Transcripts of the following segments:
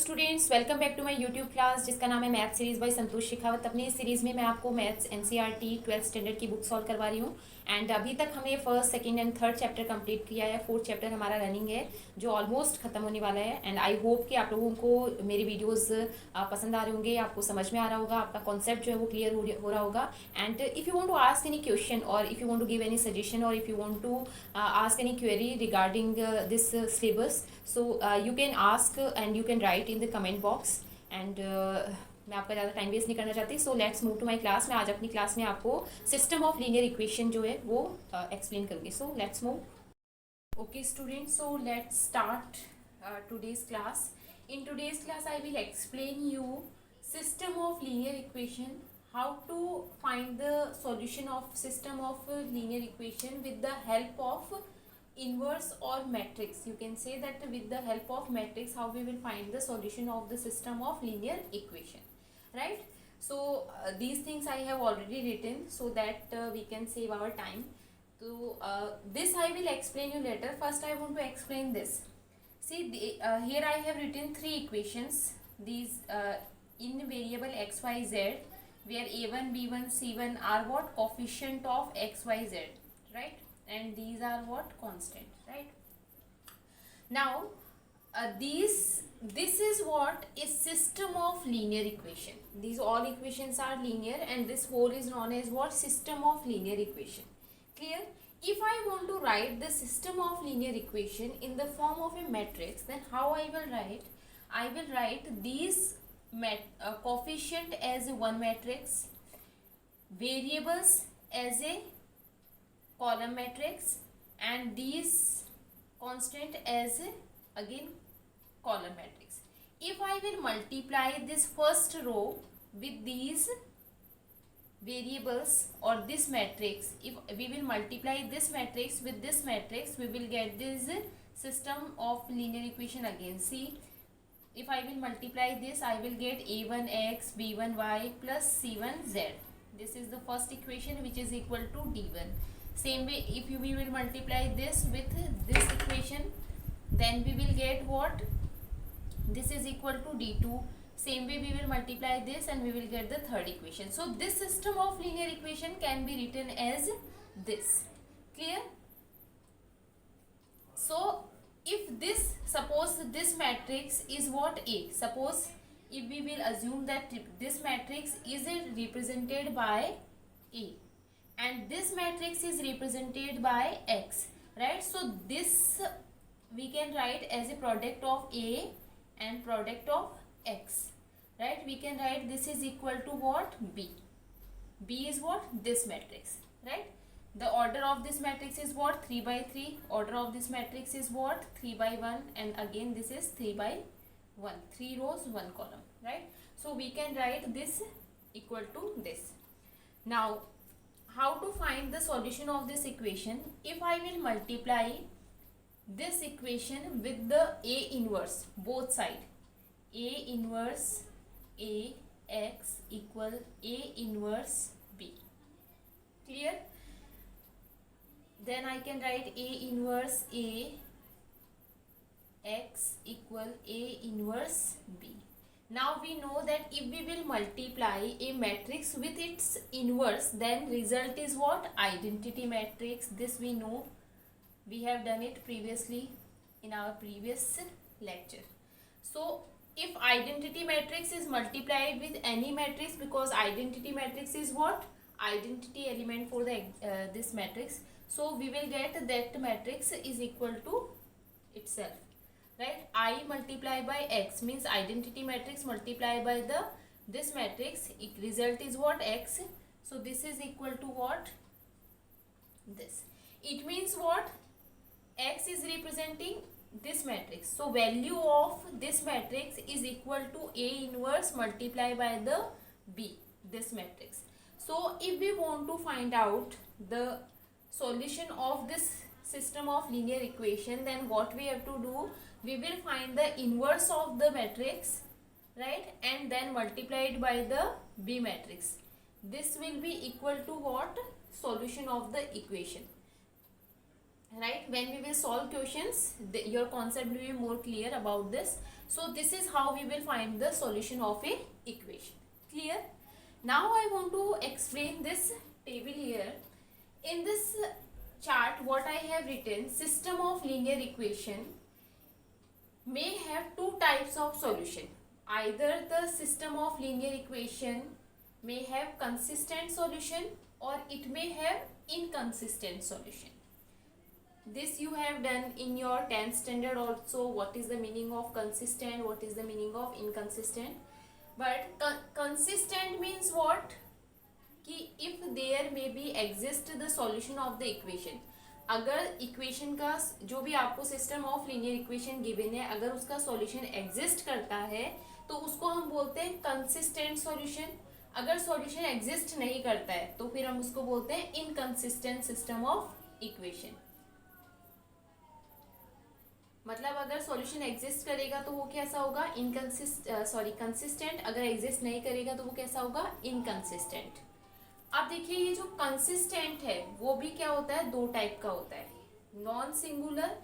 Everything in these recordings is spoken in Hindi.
Students, welcome back to my YouTube class जिसका नाम है math series by Santosh Shekhawat. अपनी इस सीरीज़ में मैं आपको मैथ्स एनसीईआरटी 12th स्टैंडर्ड की बुक सॉल्व करवा रही हूँ। एंड अभी तक हमने first, second and third chapter complete किया है। फोर्थ चैप्टर हमारा रनिंग है जो ऑलमोस्ट खत्म होने वाला है। एंड आई होप कि आप लोगों को मेरी वीडियोज़ पसंद आ रहे होंगे, आपको समझ में आ रहा होगा, आपका कॉन्सेप्ट जो है वो क्लियर हो रहा होगा। And if you want to ask any question और if you want to give any suggestion और if you want to ask any query regarding this syllabus, so you can ask and you can write in the comment box. And मैं आपका ज़्यादा टाइम वेस्ट नहीं करना चाहती, so let's move to my class. मैं आज अपनी क्लास में आपको सिस्टम ऑफ लीनियर इक्वेशन जो है वो एक्सप्लेन करूँगी। सो let's move. Okay students, so let's start today's class. In today's class I will explain you system of linear equation, how to find the solution of system of linear equation with the help of inverse or matrix. You can say that with the help of matrix how we will find the solution of the system of linear equation, right? So these things I have already written so that we can save our time. So this I will explain you later. First I want to explain this. See, here I have written three equations. These in variable x, y, z, where a1, b1, c1 are what? Coefficient of x, y, z, right? And these are what? Constant, right? Now, this is what is system of linear equation. These all equations are linear, and this whole is known as what? System of linear equation. Clear? If I want to write the system of linear equation in the form of a matrix, then how I will write? I will write these coefficient as a one matrix, variables as a column matrix, and these constant as a, again, column matrix. If I will multiply this first row with these variables or this matrix, if we will multiply this matrix with this matrix, we will get this system of linear equation again. See, if I will multiply this, I will get a1x, b1y plus c1z. This is the first equation which is equal to d1. Same way, if we will multiply this with this equation, then we will get what? This is equal to d2. Same way we will multiply this and we will get the third equation. So this system of linear equation can be written as this. Clear? So if this, suppose this matrix is what? A. Suppose if we will assume that this matrix is represented by A and this matrix is represented by X, right? So this we can write as a product of A and product of X, right? We can write this is equal to what? B. B is what? This matrix, right? The order of this matrix is what? 3 by 3. Order of this matrix is what? 3 by 1, and again this is 3 by 1. 3 rows, 1 column, right? So we can write this equal to this. Now, how to find the solution of this equation? If I will multiply this equation with the A inverse, both side, A inverse A x equal A inverse B. Clear? Then I can write A inverse A x equal A inverse B. Now we know that if we will multiply a matrix with its inverse, then result is what? Identity matrix. This we know. We have done it previously in our previous lecture. So if identity matrix is multiplied with any matrix, because identity matrix is what? Identity element for the this matrix. So we will get that matrix is equal to itself, right? I multiply by X means identity matrix multiply by the this matrix, result is what? X. So this is equal to what? This. It means what? X is representing this matrix. So value of this matrix is equal to A inverse multiplied by the B, this matrix. So if we want to find out the solution of this system of linear equation, then what we have to do? We will find the inverse of the matrix, right? And then multiply it by the B matrix. This will be equal to what? Solution of the equation. right? When we will solve questions, your concept will be more clear about this. So this is how we will find the solution of a equation. Clear? Now I want to explain this table here. In this chart, what I have written, system of linear equation may have two types of solution. Either the system of linear equation may have consistent solution, or it may have inconsistent solution. This you have done in your 10th standard also, what is the meaning of consistent, what is the meaning of inconsistent. But consistent means what, कि if there may be exist the solution of the equation, अगर इक्वेशन का जो भी आपको system of linear equation given है, अगर उसका सॉल्यूशन एग्जिस्ट करता है तो उसको हम बोलते हैं कंसिस्टेंट सॉल्यूशन. अगर सॉल्यूशन एग्जिस्ट नहीं करता है तो फिर हम उसको बोलते हैं इनकंसिस्टेंट सिस्टम ऑफ इक्वेशन. मतलब अगर सॉल्यूशन एग्जिस्ट करेगा तो वो कैसा होगा, कंसिस्टेंट. अगर एग्जिस्ट नहीं करेगा तो वो कैसा होगा, इनकंसिस्टेंट. अब देखिए ये जो कंसिस्टेंट है वो भी क्या होता है, दो टाइप का होता है. नॉन सिंगुलर,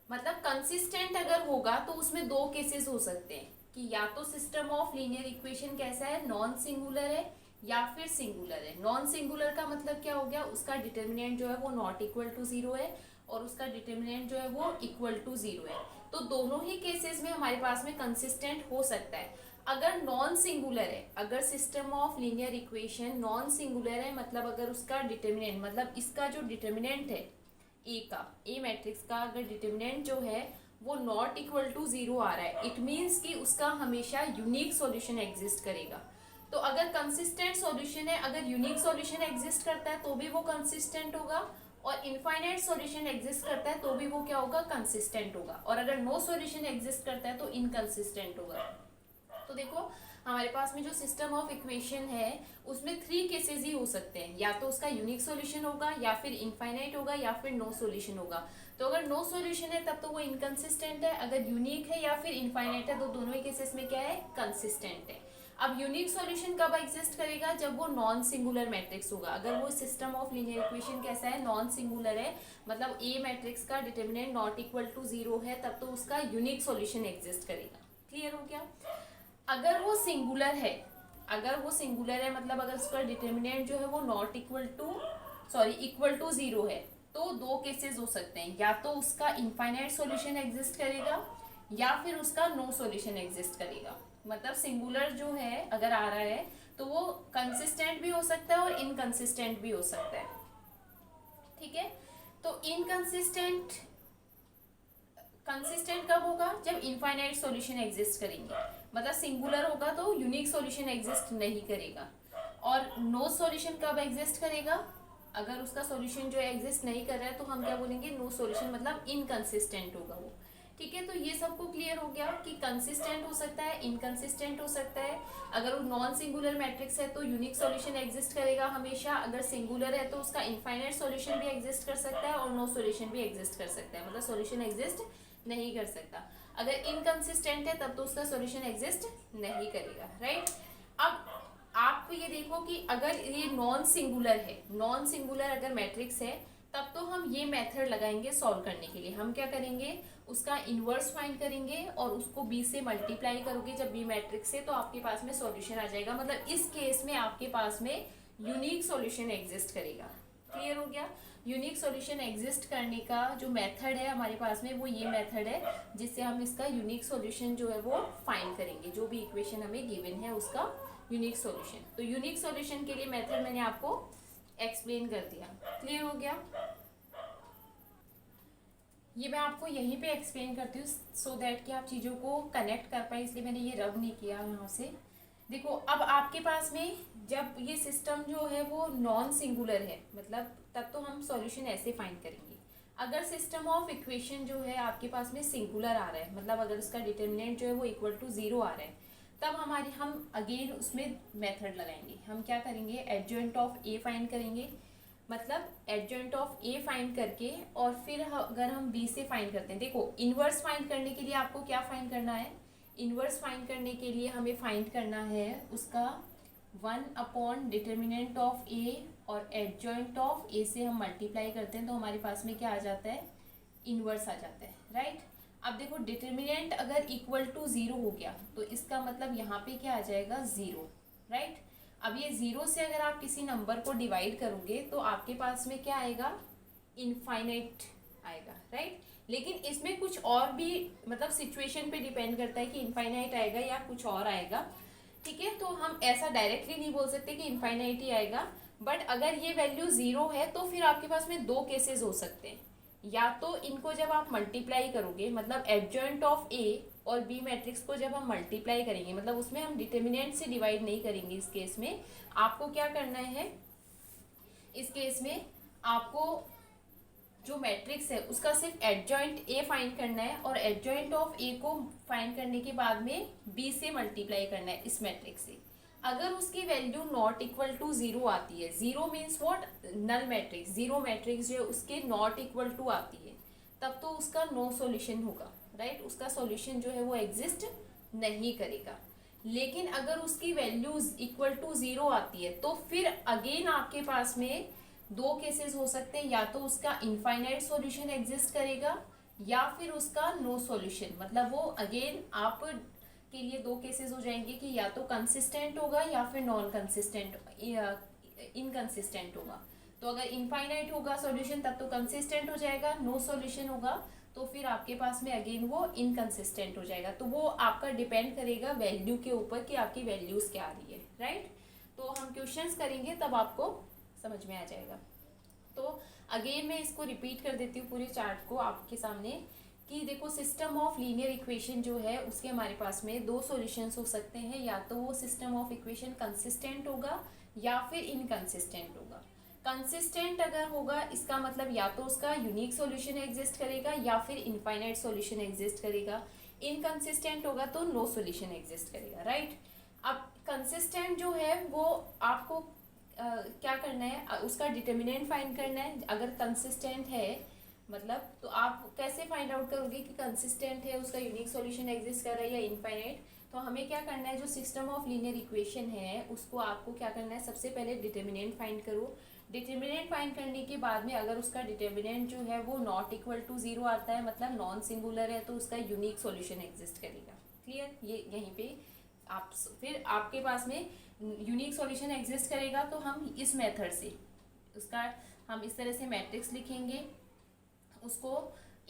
मतलब कंसिस्टेंट अगर होगा तो उसमें दो केसेस हो सकते हैं कि या तो सिस्टम ऑफ लीनियर इक्वेशन कैसा है, नॉन सिंगुलर है या फिर सिंगुलर है. नॉन सिंगुलर का मतलब क्या हो गया, उसका डिटर्मिनेंट जो है वो नॉट इक्वल टू जीरो है और उसका डिटर्मिनेंट जो है वो इक्वल टू जीरो है. तो दोनों ही केसेस में हमारे पास में कंसिस्टेंट हो सकता है. अगर नॉन सिंगुलर है, अगर system of linear equation non singular है, मतलब अगर उसका डिटर्मिनेंट, मतलब इसका जो डिटर्मिनेंट है ए का, ए मैट्रिक्स का अगर डिटर्मिनेंट जो है वो नॉट इक्वल टू जीरो आ रहा है, इट मीन्स कि उसका हमेशा यूनिक सॉल्यूशन एग्जिस्ट करेगा. तो अगर कंसिस्टेंट सॉल्यूशन है, अगर यूनिक सॉल्यूशन एग्जिस्ट करता है तो भी वो कंसिस्टेंट होगा, और इनफाइनाइट सॉल्यूशन एग्जिस्ट करता है तो भी वो क्या होगा, कंसिस्टेंट होगा. और अगर नो सॉल्यूशन एग्जिस्ट करता है तो इनकंसिस्टेंट होगा. तो देखो हमारे पास में जो सिस्टम ऑफ इक्वेशन है उसमें थ्री केसेस ही हो सकते हैं, या तो उसका यूनिक सॉल्यूशन होगा, या फिर इनफाइनाइट होगा, या फिर नो सॉल्यूशन होगा. तो अगर नो सॉल्यूशन है तब तो वो इनकंसिस्टेंट है, अगर यूनिक है या फिर इनफाइनाइट है तो दोनों ही केसेस में क्या है, कंसिस्टेंट है. अब यूनिक सॉल्यूशन कब एग्जिस्ट करेगा, जब वो नॉन सिंगुलर मैट्रिक्स होगा. अगर वो सिस्टम ऑफ लीनियर इक्वेशन कैसा है, नॉन सिंगुलर है, मतलब ए मैट्रिक्स का determinant not equal to zero है, तब तो उसका यूनिक सॉल्यूशन एग्जिस्ट करेगा. क्लियर हो गया. अगर वो सिंगुलर है, अगर वो सिंगुलर है मतलब अगर उसका डिटर्मिनेंट जो है वो not equal to equal to zero है, तो दो केसेस हो सकते हैं, या तो उसका इनफाइनाइट सॉल्यूशन एग्जिस्ट करेगा या फिर उसका नो सॉल्यूशन एग्जिस्ट करेगा. मतलब सिंगुलर जो है अगर आ रहा है तो वो कंसिस्टेंट भी हो सकता है और इनकंसिस्टेंट भी हो सकता है. ठीक है. तो इनकंसिस्टेंट कंसिस्टेंट कब होगा, जब इनफाइनाइट सॉल्यूशन एग्जिस्ट करेंगे. मतलब सिंगुलर होगा तो यूनिक सॉल्यूशन एग्जिस्ट नहीं करेगा. और नो सॉल्यूशन कब एग्जिस्ट करेगा, अगर उसका सॉल्यूशन जो एग्जिस्ट नहीं कर रहा है तो हम क्या बोलेंगे, नो सॉल्यूशन, मतलब इनकंसिस्टेंट होगा वो. ठीक है. तो ये सबको क्लियर हो गया कि कंसिस्टेंट हो सकता है, इनकंसिस्टेंट हो सकता है. अगर वो नॉन सिंगुलर मैट्रिक्स है तो यूनिक सॉल्यूशन एग्जिस्ट करेगा हमेशा, अगर सिंगुलर है तो उसका इनफाइनाइट सॉल्यूशन भी एग्जिस्ट कर सकता है और नो सॉल्यूशन भी एग्जिस्ट कर सकता है, मतलब सॉल्यूशन एग्जिस्ट नहीं कर सकता. अगर इनकंसिस्टेंट है तब तो उसका सॉल्यूशन एग्जिस्ट नहीं करेगा. राइट. अब आप ये देखो कि अगर ये नॉन सिंगुलर है, नॉन सिंगुलर अगर मैट्रिक्स है, तब तो हम ये मेथड लगाएंगे सॉल्व करने के लिए. हम क्या करेंगे, उसका इन्वर्स फाइंड करेंगे और उसको बी से मल्टीप्लाई करोगे जब बी मैट्रिक्स से, तो आपके पास में सॉल्यूशन आ जाएगा. मतलब इस केस में आपके पास में यूनिक सॉल्यूशन एग्जिस्ट करेगा. क्लियर हो गया. यूनिक सॉल्यूशन एग्जिस्ट करने का जो मेथड है हमारे पास में वो ये मेथड है, जिससे हम इसका यूनिक सॉल्यूशन जो है वो फाइंड करेंगे. जो भी इक्वेशन हमें गिवन है उसका यूनिक सॉल्यूशन. तो यूनिक सॉल्यूशन के लिए मेथड मैंने आपको एक्सप्लेन कर दिया. क्लियर हो गया. ये मैं आपको यहीं पे एक्सप्लेन करती हूँ सो दैट कि आप चीज़ों को कनेक्ट कर पाए, इसलिए मैंने ये रब नहीं किया यहाँ से. देखो अब आपके पास में जब ये सिस्टम जो है वो नॉन सिंगुलर है, मतलब तब तो हम सॉल्यूशन ऐसे फाइंड करेंगे. अगर सिस्टम ऑफ इक्वेशन जो है आपके पास में सिंगुलर आ रहा है, मतलब अगर उसका डिटर्मिनेंट जो है वो इक्वल टू जीरो आ रहा है, तब हम अगेन उसमें मेथड लगाएंगे. हम क्या करेंगे, एडजॉइंट ऑफ ए फाइंड करेंगे. मतलब एडजॉइंट ऑफ ए फाइंड करके और फिर अगर हम बी से फाइंड करते हैं, देखो इन्वर्स फाइंड करने के लिए आपको क्या फाइंड करना है, इन्वर्स फाइंड करने के लिए हमें फाइंड करना है उसका 1 अपॉन डिटर्मिनेंट ऑफ ए और एडजॉइंट ऑफ ए से हम मल्टीप्लाई करते हैं तो हमारे पास में क्या आ जाता है, इनवर्स आ जाता है, राइट। अब देखो डिटर्मिनेंट अगर इक्वल टू ज़ीरो हो गया तो इसका मतलब यहाँ पे क्या आ जाएगा, ज़ीरो, राइट। अब ये ज़ीरो से अगर आप किसी नंबर को डिवाइड करोगे तो आपके पास में क्या आएगा, इनफाइनाइट आएगा, राइट। लेकिन इसमें कुछ और भी मतलब सिचुएशन पे डिपेंड करता है कि इनफाइनाइट आएगा या कुछ और आएगा, ठीक है। तो हम ऐसा डायरेक्टली नहीं बोल सकते कि इनफाइनाइट ही आएगा, बट अगर ये वैल्यू ज़ीरो है तो फिर आपके पास में दो केसेस हो सकते हैं। या तो इनको जब आप मल्टीप्लाई करोगे, मतलब एडजॉइंट ऑफ ए और बी मैट्रिक्स को जब हम मल्टीप्लाई करेंगे, मतलब उसमें हम डिटर्मिनेंट से डिवाइड नहीं करेंगे, इस केस में आपको क्या करना है, इस केस में आपको जो मैट्रिक्स है उसका सिर्फ एडजॉइंट ए फाइंड करना है और एडजॉइंट ऑफ ए को फाइंड करने के बाद में बी से मल्टीप्लाई करना है इस मैट्रिक्स से। अगर उसकी value not equal to zero आती है, zero means what, null matrix, zero matrix जो है उसके नॉट इक्वल टू आती है, तब तो उसका नो सॉल्यूशन होगा, राइट। उसका सॉल्यूशन जो है वो एग्जिस्ट नहीं करेगा। लेकिन अगर उसकी वैल्यूज इक्वल टू ज़ीरो आती है तो फिर अगेन आपके पास में दो केसेस हो सकते हैं, या तो उसका इनफाइनाइट सॉल्यूशन एग्जिस्ट करेगा या फिर उसका नो सॉल्यूशन, मतलब वो अगेन आप के लिए दो केसेस हो जाएंगे कि या तो कंसिस्टेंट होगा या फिर नॉन कंसिस्टेंट, इनकंसिस्टेंट होगा। तो अगर इनफाइनाइट होगा सॉल्यूशन तब तो कंसिस्टेंट हो जाएगा, नो सॉल्यूशन होगा तो फिर आपके पास में अगेन वो इनकंसिस्टेंट हो जाएगा। तो वो आपका डिपेंड करेगा वैल्यू के ऊपर कि आपकी वैल्यूज क्या आ रही है, राइट। तो हम क्वेश्चंस करेंगे तब आपको समझ में आ जाएगा। तो अगेन मैं इसको रिपीट कर देती हूँ पूरे चार्ट को आपके सामने कि देखो सिस्टम ऑफ लीनियर इक्वेशन जो है उसके हमारे पास में दो सॉल्यूशंस हो सकते हैं, या तो वो सिस्टम ऑफ इक्वेशन कंसिस्टेंट होगा या फिर इनकंसिस्टेंट होगा। कंसिस्टेंट अगर होगा इसका मतलब या तो उसका यूनिक सॉल्यूशन एग्जिस्ट करेगा या फिर इनफाइनाइट सॉल्यूशन एग्जिस्ट करेगा। इनकंसिस्टेंट होगा तो नो सॉल्यूशन एग्जिस्ट करेगा, राइट। अब कंसिस्टेंट जो है वो आपको क्या करना है, उसका डिटर्मिनेंट फाइंड करना है। अगर कंसिस्टेंट है मतलब तो आप कैसे फाइंड आउट करोगे कि कंसिस्टेंट है, उसका यूनिक सॉल्यूशन एग्जिस्ट कर रहा है या इनफाइनाइट। तो हमें क्या करना है, जो सिस्टम ऑफ लीनियर इक्वेशन है उसको आपको क्या करना है, सबसे पहले डिटर्मिनेंट फाइंड करो। डिटर्मिनेंट फाइंड करने के बाद में अगर उसका डिटर्मिनेंट जो है वो नॉट इक्वल टू ज़ीरो आता है, मतलब नॉन सिंगुलर है, तो उसका यूनिक सॉल्यूशन एग्जिस्ट करेगा। क्लियर, ये यहीं पे आप फिर आपके पास में यूनिक सॉल्यूशन एग्जिस्ट करेगा तो हम इस मेथड से उसका हम इस तरह से मैट्रिक्स लिखेंगे, उसको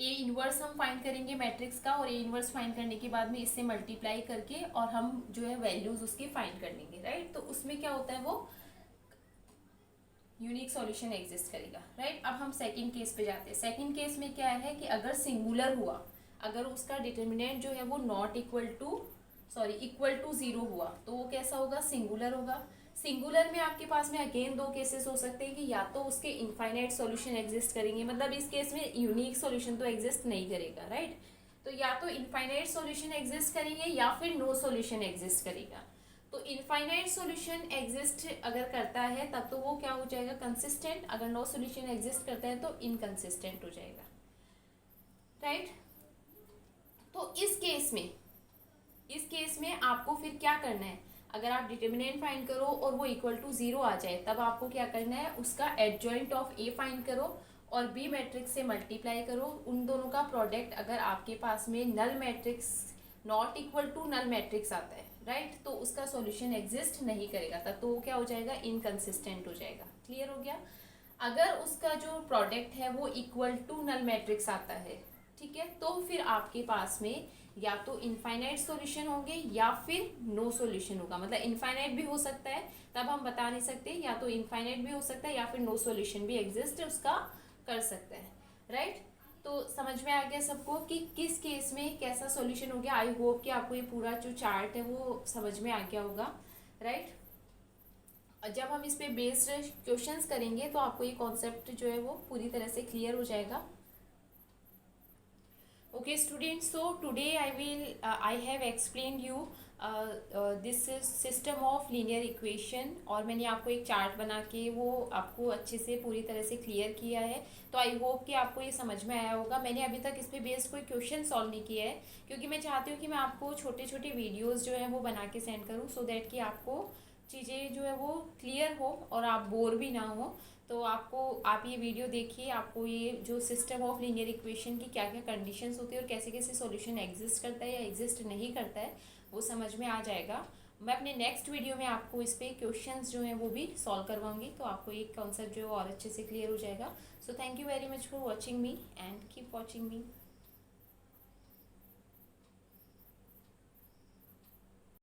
ए इनवर्स हम फाइंड करेंगे मैट्रिक्स का, और ए इनवर्स फाइंड करने के बाद में इससे मल्टीप्लाई करके और हम जो है वैल्यूज उसके फाइंड कर लेंगे, राइट। तो उसमें क्या होता है, वो यूनिक सॉल्यूशन एग्जिस्ट करेगा, राइट। अब हम सेकंड केस पे जाते हैं। सेकंड केस में क्या है कि अगर सिंगुलर हुआ, अगर उसका डिटर्मिनेंट जो है वो नॉट इक्वल टू ज़ीरो हुआ तो वो कैसा होगा, सिंगुलर होगा। सिंगुलर में आपके पास में अगेन दो केसेस हो सकते हैं कि या तो उसके इनफाइनाइट सॉल्यूशन एग्जिस्ट करेंगे, मतलब इस केस में यूनिक सॉल्यूशन तो एग्जिस्ट नहीं करेगा, राइट। तो या तो इनफाइनाइट सॉल्यूशन एग्जिस्ट करेंगे या फिर नो सॉल्यूशन एग्जिस्ट करेगा। तो इनफाइनाइट सॉल्यूशन एग्जिस्ट अगर करता है तब तो वो क्या हो जाएगा, कंसिस्टेंट। अगर नो सॉल्यूशन एग्जिस्ट करता है तो इनकंसिस्टेंट हो जाएगा, राइट। तो इस केस में आपको फिर क्या करना है, अगर आप डिटर्मिनेंट फाइंड करो और वो इक्वल टू ज़ीरो आ जाए तब आपको क्या करना है, उसका एडजॉइंट ऑफ ए फाइंड करो और बी मैट्रिक्स से मल्टीप्लाई करो। उन दोनों का प्रोडक्ट अगर आपके पास में null matrix not equal to null matrix आता है, राइट, तो उसका सॉल्यूशन एग्जिस्ट नहीं करेगा, तब तो वो क्या हो जाएगा, इनकंसिस्टेंट हो जाएगा। क्लियर हो गया। अगर उसका जो प्रोडक्ट है वो इक्वल टू नल मैट्रिक्स आता है, ठीक है, तो फिर आपके पास में या तो इनफाइनाइट सॉल्यूशन होंगे या फिर नो सॉल्यूशन होगा। मतलब इनफाइनाइट भी हो सकता है, तब हम बता नहीं सकते, या तो इनफाइनाइट भी हो सकता है या फिर नो सॉल्यूशन भी एग्जिस्ट उसका कर सकता है, राइट। तो समझ में आ गया सबको कि किस केस में कैसा सॉल्यूशन हो गया। आई होप कि आपको ये पूरा जो चार्ट है वो समझ में आ गया होगा, राइट। जब हम इस पे बेस्ड क्वेश्चंस करेंगे तो आपको ये कॉन्सेप्ट जो है वो पूरी तरह से क्लियर हो जाएगा। Okay students, so today I have explained you this system of linear equation, और मैंने आपको एक चार्ट बना के वो आपको अच्छे से पूरी तरह से क्लियर किया है। तो आई होप कि आपको ये समझ में आया होगा। मैंने अभी तक इस पे बेस्ड कोई क्वेश्चन सॉल्व नहीं किया है क्योंकि मैं चाहती हूँ कि मैं आपको छोटे छोटे वीडियोज़ जो हैं वो बना के सेंड करूँ, सो दैट कि आपको चीज़ें जो है वो क्लियर हो और आप बोर भी ना हो। तो आप ये वीडियो देखिए, आपको ये जो सिस्टम ऑफ लीनियर इक्वेशन की क्या क्या कंडीशंस होती है और कैसे कैसे सॉल्यूशन एग्जिस्ट करता है या एग्जिस्ट नहीं करता है वो समझ में आ जाएगा। मैं अपने नेक्स्ट वीडियो में आपको इस पे क्वेश्चंस जो हैं वो भी सॉल्व करवाऊंगी, तो आपको एक कॉन्सेप्ट जो है वो और अच्छे से क्लियर हो जाएगा। So thank you very much for watching me and keep watching me.